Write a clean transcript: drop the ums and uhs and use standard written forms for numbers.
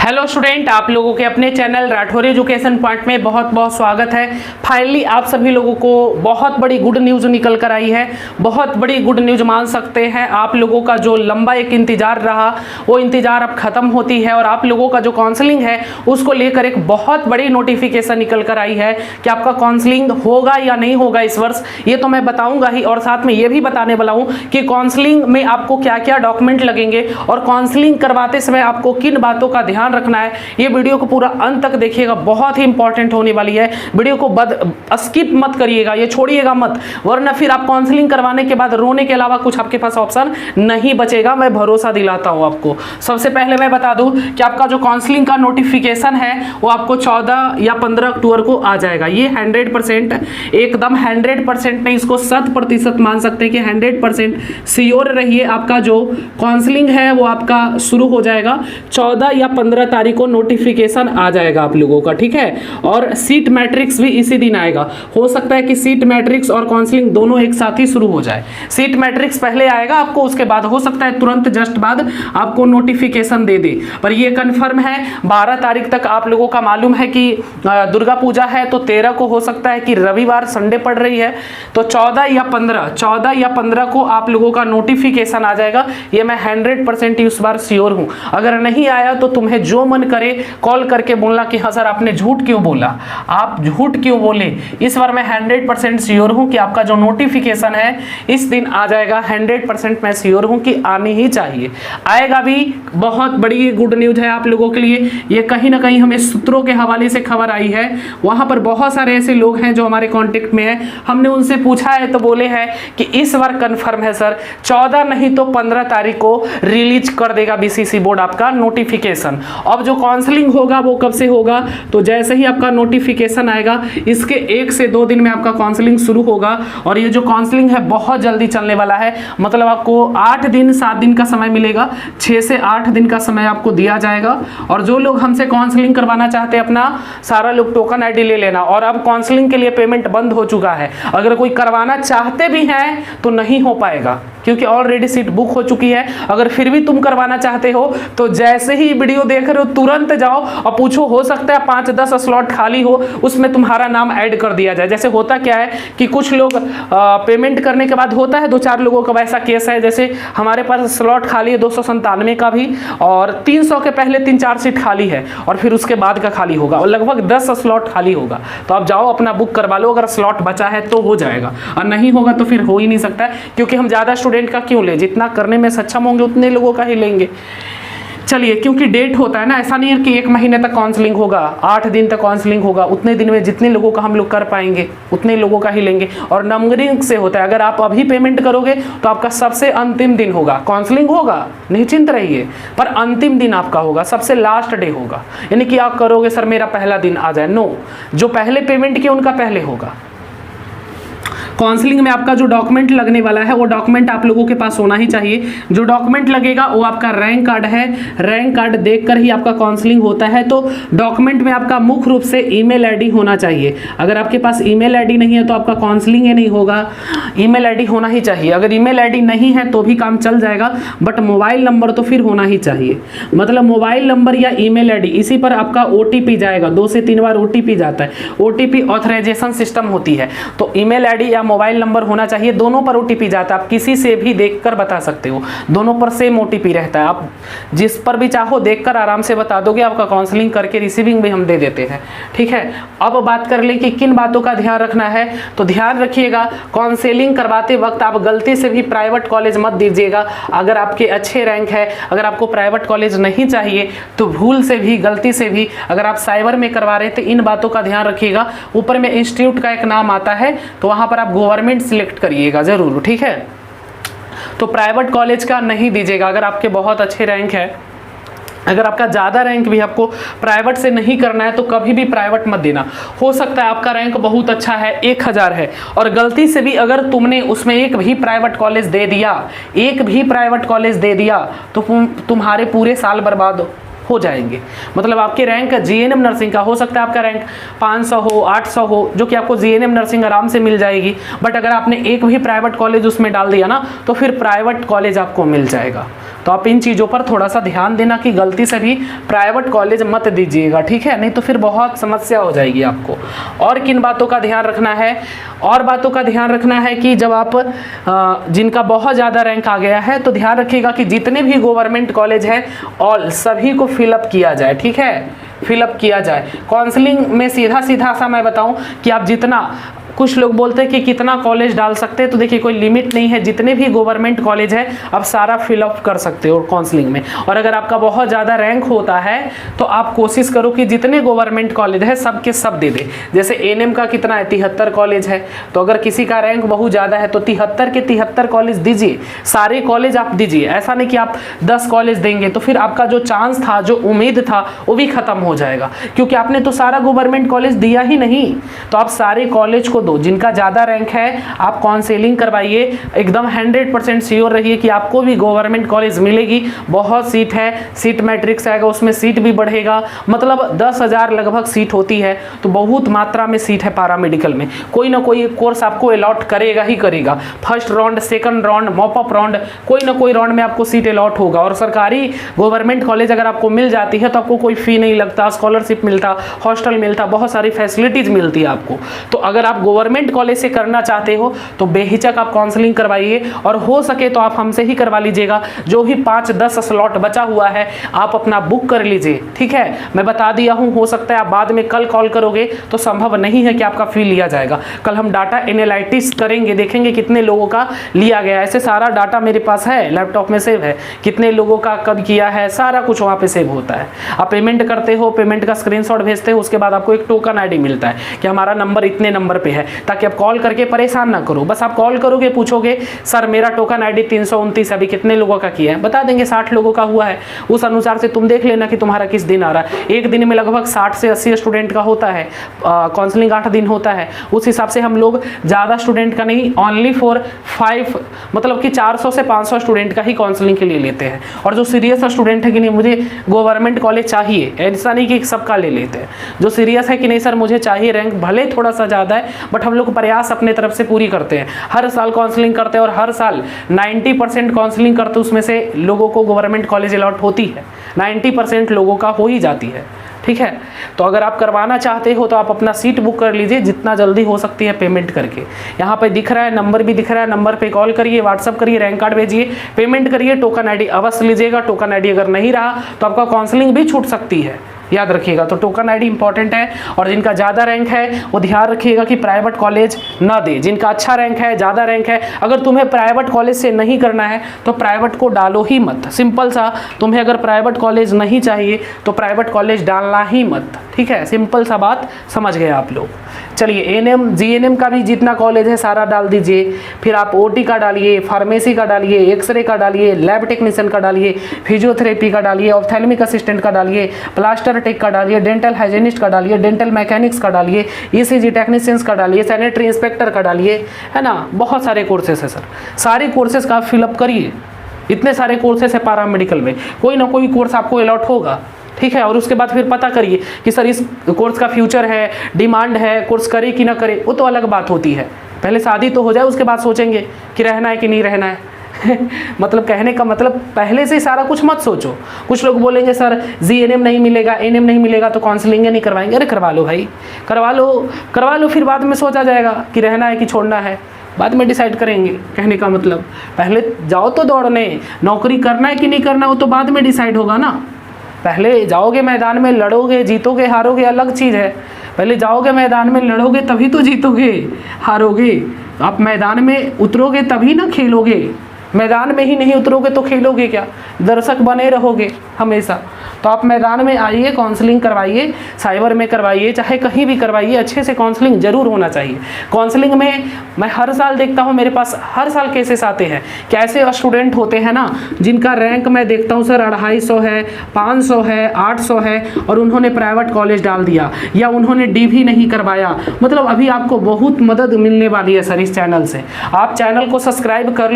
Hello student, आप लोगों के अपने चैनल राठौर एजुकेशन पॉइंट में बहुत बहुत स्वागत है। फाइनली आप सभी लोगों को बहुत बड़ी गुड न्यूज़ निकल कर आई है। बहुत बड़ी गुड न्यूज़ मान सकते हैं। आप लोगों का जो लंबा एक इंतज़ार रहा वो इंतज़ार अब ख़त्म होती है और आप लोगों का जो काउंसलिंग है उसको लेकर एक बहुत बड़ी नोटिफिकेशन निकल कर आई है कि आपका काउंसलिंग होगा या नहीं होगा इस वर्ष, ये तो मैं बताऊँगा ही। और साथ में ये भी बताने वाला हूँ कि काउंसलिंग में आपको क्या क्या डॉक्यूमेंट लगेंगे और काउंसलिंग करवाते समय आपको किन बातों का ध्यान रखना है। ये वीडियो को पूरा अंत तक देखिएगा, बहुत ही इंपॉर्टेंट होने वाली है। वीडियो को स्किप मत करिएगा, ये छोड़िएगा मत, वरना फिर आप काउंसलिंग करवाने के बाद रोने के अलावा कुछ आपके पास ऑप्शन नहीं बचेगा। मैं भरोसा दिलाता हूं आपको। सबसे पहले मैं बता दूं कि आपका जो काउंसलिंग का नोटिफिकेशन है वो आपको 14 या 15 अक्टूबर को आ जाएगा। ये 100% एकदम 100% नहीं, इसको 100% मान सकते हैं कि 100% श्योर रहिए। आपका जो काउंसलिंग है वो आपका शुरू हो जाएगा 14 या 15 तारीख को नोटिफिकेशन आ जाएगा आप लोगों का, ठीक है। और सीट मैट्रिक्स भी इसी दिन आएगा। हो सकता है कि सीट मैट्रिक्स और काउंसलिंग दोनों एक साथ ही शुरू हो जाए। सीट मैट्रिक्स पहले आएगा आपको, उसके बाद हो सकता है तुरंत जस्ट बाद आपको नोटिफिकेशन दे दे। पर ये कंफर्म है 12 तारीख तक आप लोगों का मालूम है कि दुर्गा पूजा है, तो 13 को हो सकता है कि रविवार संडे पड़ रही है, तो 14 या 15 को आप लोगों का नोटिफिकेशन आ जाएगा। ये मैं 100% इस बार श्योर हूं। अगर नहीं आया तो तुम्हें जो मन करे कॉल करके बोलना कि हाँ सर आपने झूठ क्यों बोला, आप झूठ क्यों बोले। इस बार मैं 100% श्योर हूं कि आपका जो नोटिफिकेशन है इस दिन आ जाएगा। 100% मैं श्योर हूं कि आनी ही चाहिए, आएगा भी। बहुत बड़ी गुड न्यूज है आप लोगों के लिए। ये कहीं ना कहीं हमें सूत्रों के हवाले से खबर आई है। वहां पर बहुत सारे ऐसे लोग हैं जो हमारे कॉन्टेक्ट में है, हमने उनसे पूछा है तो बोले हैं कि इस बार कन्फर्म है सर, 14 नहीं तो 15 तारीख को रिलीज कर देगा बीसीसी बोर्ड आपका नोटिफिकेशन। अब जो काउंसलिंग होगा वो कब से होगा, तो जैसे ही आपका नोटिफिकेशन आएगा इसके 1 से 2 दिन में आपका काउंसलिंग शुरू होगा। और ये जो काउंसलिंग है बहुत जल्दी चलने वाला है, मतलब आपको 8 दिन 7 दिन का समय मिलेगा, 6 से 8 दिन का समय आपको दिया जाएगा। और जो लोग हमसे काउंसलिंग करवाना चाहते हैं अपना सारा लोग टोकन आईडी ले लेना। और अब काउंसलिंग के लिए पेमेंट बंद हो चुका है, अगर कोई करवाना चाहते भी हैं तो नहीं हो पाएगा क्योंकि ऑलरेडी सीट बुक हो चुकी है। अगर फिर भी तुम करवाना चाहते हो तो जैसे ही वीडियो देख रहे हो तुरंत जाओ और पूछो, हो सकता है 5-10 स्लॉट खाली हो, उसमें तुम्हारा नाम ऐड कर दिया जाए। जैसे होता क्या है कि कुछ लोग पेमेंट करने के बाद होता है 2-4 लोगों का वैसा केस है, जैसे हमारे पास स्लॉट खाली है 297 का भी, और 300 के पहले 3-4 सीट खाली है और फिर उसके बाद का खाली होगा और लगभग 10 स्लॉट खाली होगा। तो आप जाओ अपना बुक करवा लो, अगर स्लॉट बचा है तो हो जाएगा, और नहीं होगा तो फिर हो ही नहीं सकता है। क्योंकि हम ज़्यादा स्टूडेंट का क्यों ले, जितना करने में सक्षम होंगे उतने लोगों का ही लेंगे। चलिए, क्योंकि डेट होता है ना, ऐसा नहीं है कि 1 महीने तक काउंसलिंग होगा, 8 दिन तक काउंसलिंग होगा। उतने दिन में जितने लोगों का हम लोग कर पाएंगे उतने लोगों का ही लेंगे। और नंबरिंग से होता है, अगर आप अभी पेमेंट करोगे तो आपका सबसे अंतिम दिन होगा। काउंसलिंग होगा, निश्चिंत रहिए, पर अंतिम दिन आपका होगा, सबसे लास्ट डे होगा। यानी कि आप करोगे सर मेरा पहला दिन आ जाए, नो, जो पहले पेमेंट किया उनका पहले होगा। काउंसलिंग में आपका जो डॉक्यूमेंट लगने वाला है वो डॉक्यूमेंट आप लोगों के पास होना ही चाहिए। जो डॉक्यूमेंट लगेगा वो आपका रैंक कार्ड है। रैंक कार्ड देखकर ही आपका काउंसलिंग होता है। तो डॉक्यूमेंट में आपका मुख्य रूप से ईमेल आईडी होना चाहिए। अगर आपके पास ईमेल आईडी नहीं है तो आपका काउंसलिंग ही नहीं होगा। ईमेल आईडी होना ही चाहिए। अगर ईमेल आईडी नहीं है तो भी काम चल जाएगा, बट मोबाइल नंबर तो फिर होना ही चाहिए। मतलब मोबाइल नंबर या ईमेल आईडी, इसी पर आपका ओटीपी जाएगा। 2 से 3 बार ओटीपी जाता है। ओटीपी ऑथराइजेशन सिस्टम होती है, तो ईमेल आईडी या मोबाइल नंबर होना चाहिए। दोनों पर ओटीपी जाता है, आप किसी से भी देखकर बता सकते हो, दोनों पर सेम ओटीपी रहता है। आप जिस पर भी चाहो देखकर आराम से बता दोगे, आपका काउंसलिंग करके रिसीविंग भी हम दे देते हैं, ठीक है। अब बात कर ले कि किन बातों का ध्यान रखना है, तो ध्यान रखिएगा काउंसलिंग करवाते वक्त आप गलती से भी प्राइवेट कॉलेज मत दीजिएगा। अगर आपके अच्छे रैंक है, अगर आपको प्राइवेट कॉलेज नहीं चाहिए तो भूल से भी, गलती से भी अगर आप साइबर में करवा रहे थे, इन बातों का ध्यान रखिएगा। ऊपर में इंस्टीट्यूट का एक नाम आता है, तो वहाँ पर आप गवर्नमेंट सिलेक्ट करिएगा जरूर, ठीक है। तो प्राइवेट कॉलेज का नहीं दीजिएगा। अगर आपके बहुत अच्छे रैंक है, अगर आपका ज़्यादा रैंक भी आपको प्राइवेट से नहीं करना है तो कभी भी प्राइवेट मत देना। हो सकता है आपका रैंक बहुत अच्छा है, 1000 है, और गलती से भी अगर तुमने उसमें एक भी प्राइवेट कॉलेज दे दिया तो तुम्हारे पूरे साल बर्बाद हो जाएंगे। मतलब आपके रैंक जीएनएम नर्सिंग का हो सकता है आपका रैंक 500 हो, 800 हो, जो कि आपको जीएनएम नर्सिंग आराम से मिल जाएगी, बट अगर आपने एक भी प्राइवेट कॉलेज उसमें डाल दिया ना तो फिर प्राइवेट कॉलेज आपको मिल जाएगा। तो आप इन चीज़ों पर थोड़ा सा ध्यान देना कि गलती से भी प्राइवेट कॉलेज मत दीजिएगा, ठीक है, नहीं तो फिर बहुत समस्या हो जाएगी आपको। और किन बातों का ध्यान रखना है, और बातों का ध्यान रखना है कि जब आप जिनका बहुत ज़्यादा रैंक आ गया है तो ध्यान रखिएगा कि जितने भी गवर्नमेंट कॉलेज हैं ऑल सभी को फिलअप किया जाए, ठीक है, फिलअप किया जाए। काउंसलिंग में सीधा सीधा सा मैं बताऊं कि आप जितना, कुछ लोग बोलते हैं कि कितना कॉलेज डाल सकते हैं, तो देखिए कोई लिमिट नहीं है, जितने भी गवर्नमेंट कॉलेज है आप सारा फिलअप कर सकते हो काउंसलिंग में। और अगर आपका बहुत ज़्यादा रैंक होता है तो आप कोशिश करो कि जितने गवर्नमेंट कॉलेज है सब के सब दे दे। जैसे एएनएम का कितना है, 73 कॉलेज है, तो अगर किसी का रैंक बहुत ज़्यादा है तो 73 के 73 कॉलेज दीजिए, सारे कॉलेज आप दीजिए। ऐसा नहीं कि आप 10 कॉलेज देंगे तो फिर आपका जो चांस था, जो उम्मीद था, वो भी खत्म हो जाएगा, क्योंकि आपने तो सारा गवर्नमेंट कॉलेज दिया ही नहीं। तो आप सारे कॉलेज को दो, जिनका ज़्यादा रैंक है आप काउंसलिंग करवाइए, एकदम 100% श्योर रहिए कि आपको भी गवर्नमेंट कॉलेज मिलेगी। बहुत सीट है, सीट मैट्रिक्स आएगा, उसमें सीट भी बढ़ेगा, मतलब 10,000 लगभग सीट होती है, तो बहुत मात्रा में सीट है पैरामेडिकल में। कोई ना कोई कोर्स आपको अलॉट करेगा ही करेगा, first round, second round, mop up round, कोई ना कोई राउंड में आपको सीट अलॉट होगा। और सरकारी गवर्नमेंट कॉलेज अगर आपको मिल जाती है तो आपको कोई फी नहीं लगता, स्कॉलरशिप मिलता, हॉस्टल मिलता, बहुत सारी फैसिलिटीज मिलती है आपको। तो अगर आप गवर्नमेंट कॉलेज से करना चाहते हो तो बेहिचक आप काउंसलिंग करवाइए, और हो सके तो आप हमसे ही करवा लीजिएगा। जो भी 5-10 स्लॉट बचा हुआ है आप अपना बुक कर लीजिए, ठीक है। मैं बता दिया हूं, हो सकता है आप बाद में कल कॉल करोगे तो संभव नहीं है कि आपका फी लिया जाएगा। कल हम डाटा एनालिटिक्स करेंगे, देखेंगे कितने लोगों का लिया गया है। ऐसे सारा डाटा मेरे पास है, लैपटॉप में सेव है, कितने लोगों का कब किया है, सारा कुछ वहाँ पे सेव होता है। आप पेमेंट करते हो, पेमेंट का स्क्रीनशॉट भेजते हो, उसके बाद आपको एक टोकन आईडी मिलता है कि हमारा नंबर इतने नंबर पे है, ताकि आप कॉल करके परेशान ना करो। बस आप कॉल करोगे, पूछोगे सर मेरा टोकन आईडी 329 अभी कितने लोगों का किया है, बता देंगे 60 लोगों का हुआ है। उस अनुसार से तुम देख लेना कि तुम्हारा किस दिन आ रहा है। एक दिन में लगभग 60 से 80 स्टूडेंट का होता है, काउंसलिंग 8 दिन होता है। उस हिसाब से हम लोग ज़्यादा स्टूडेंट का नहीं, ओनली फॉर 5, मतलब कि 400 से 500 स्टूडेंट का ही काउंसलिंग के लिए लेते हैं। और जो सीरियस स्टूडेंट है कि नहीं मुझे गवर्नमेंट कॉलेज चाहिए, ऐसा नहीं कि सबका ले लेते हैं। जो सीरियस है कि नहीं सर मुझे चाहिए, रैंक भले थोड़ा सा ज़्यादा है बट हम लोग प्रयास अपने तरफ से पूरी करते हैं। हर साल काउंसलिंग करते हैं और हर साल 90% काउंसलिंग करते, उसमें से लोगों को गवर्नमेंट कॉलेज अलॉट होती है, 90% लोगों का हो ही जाती है, ठीक है। तो अगर आप करवाना चाहते हो तो आप अपना सीट बुक कर लीजिए, जितना जल्दी हो सकती है पेमेंट करके। यहाँ पे दिख रहा है, नंबर भी दिख रहा है, नंबर पे कॉल करिए, व्हाट्सअप करिए, रैंक कार्ड भेजिए, पेमेंट करिए, टोकन आईडी अवश्य लीजिएगा। टोकन आईडी अगर नहीं रहा तो आपका काउंसलिंग भी छूट सकती है, याद रखिएगा। तो टोकन आईडी इंपॉर्टेंट है। और जिनका ज़्यादा रैंक है वो ध्यान रखिएगा कि प्राइवेट कॉलेज ना दे। जिनका अच्छा रैंक है, ज़्यादा रैंक है, अगर तुम्हें प्राइवेट कॉलेज से नहीं करना है तो प्राइवेट को डालो ही मत। सिंपल सा, तुम्हें अगर प्राइवेट कॉलेज नहीं चाहिए तो प्राइवेट कॉलेज डालना ही मत, ठीक है। सिंपल सा बात समझ गए आप लोग। चलिए एएनएम जीएनएम का भी जितना कॉलेज है सारा डाल दीजिए। फिर आप ओटी का डालिए, फार्मेसी का डालिए, एक्सरे का डालिए, लैब टेक्नीशियन का डालिए, फिजियोथेरेपी का डालिए, ऑप्थेल्मिक असिस्टेंट का डालिए, प्लास्टर टेक का डालिए, डेंटल हाइजीनिस्ट का डालिए, डेंटल मैकेनिक्स का डालिए, ईसीजी टेक्नीशियंस का डालिए, सैनिटरी इंस्पेक्टर का डालिए, है ना। बहुत सारे कोर्सेस है सर, सारे कोर्सेस का फिलअप करिए। इतने सारे कोर्सेस है पैरामेडिकल में, कोई ना कोई कोर्स आपको अलॉट होगा, ठीक है। और उसके बाद फिर पता करिए कि सर इस कोर्स का फ्यूचर है, डिमांड है, कोर्स करे कि ना करे, वो तो अलग बात होती है। पहले शादी तो हो जाए, उसके बाद सोचेंगे कि रहना है कि नहीं रहना है। मतलब कहने का मतलब पहले से सारा कुछ मत सोचो। कुछ लोग बोलेंगे सर जीएनएम नहीं मिलेगा, एएनएम नहीं मिलेगा तो काउंसलिंग नहीं करवाएंगे। अरे करवा लो भाई, करवा लो, फिर बाद में सोचा जाएगा कि रहना है कि छोड़ना है, बाद में डिसाइड करेंगे। कहने का मतलब पहले जाओ तो दौड़ने, नौकरी करना है कि नहीं करना वो तो बाद में डिसाइड होगा ना। पहले जाओगे मैदान में, लड़ोगे, जीतोगे हारोगे अलग चीज़ है। पहले जाओगे मैदान में, लड़ोगे तभी तो जीतोगे, हारोगे। आप मैदान में उतरोगे तभी ना खेलोगे, मैदान में ही नहीं उतरोगे तो खेलोगे क्या? दर्शक बने रहोगे हमेशा। तो आप मैदान में आइए, काउंसलिंग करवाइए, साइबर में करवाइए, चाहे कहीं भी करवाइए, अच्छे से काउंसलिंग जरूर होना चाहिए। काउंसलिंग में मैं हर साल देखता हूँ, मेरे पास हर साल केसेस आते हैं। कैसे स्टूडेंट होते हैं ना, जिनका रैंक मैं देखता हूँ सर 250 है, 500 है, 800 है, और उन्होंने प्राइवेट कॉलेज डाल दिया या उन्होंने DV नहीं करवाया। मतलब अभी आपको बहुत मदद मिलने वाली है सर इस चैनल से। आप चैनल को सब्सक्राइब कर